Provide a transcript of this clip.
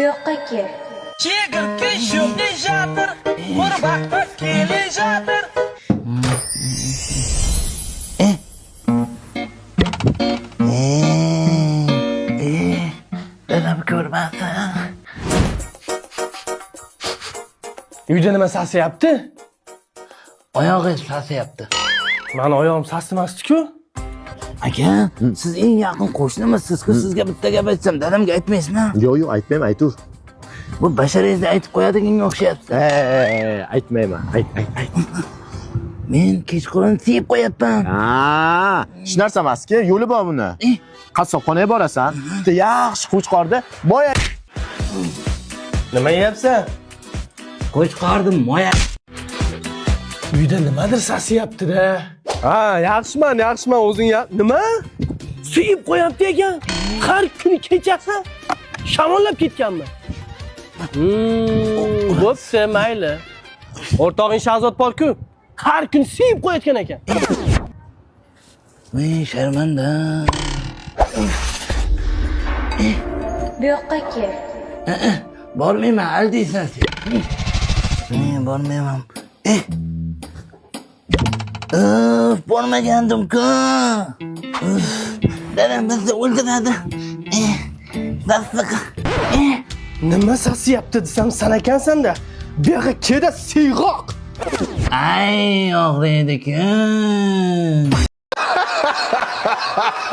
yoqqa kel. Chegirtka sho'qishatir, qurbaqqa kelishatir. Dadam ko'rmasa. Uyda nima sasiyapti? Oyog'i sasiyapti. Mani oyog'im sasimasdi-ku. Aka, siz eng yaqin qo'shnimisiz-ku. Sizga bitta gap aytsam, dadamga aytmaysizmi? Yo'q, aytmayman, aytur. Bu basharangizni aytib qo'yadiganga o'xshayapti. Aytmayman. Ayt. Men kechqurun siyib qo'yapman. Hech narsa emas-ku, yo'li bor buni. Qassobxonaga borasan, bitta yaxshi qo'chqorda boya. Nima yeyapsan? Qo'chqordim moya. Uyda nimadir sasiyapti-da. Ha, yaxshiman, o'zing nima? Suyib qo'yapti ekan. Har kuni kechasi shamollab ketganman. Bo'pti, mayli. O'rtog'ing Shahzod bor-ku, har kun suyib qo'yayotgan ekan. Men sharmanda. Bu yoqqa kel. Bormayman, aldaysan sen. Men bormayman. Bormagandim-ku. Dadam bizni o'ldiradi. Dastlaqi. Nima sasiyapti desam san ekansan-da. Bu yoqqa kelda siyg'oq. Ay, og'riydi-ku.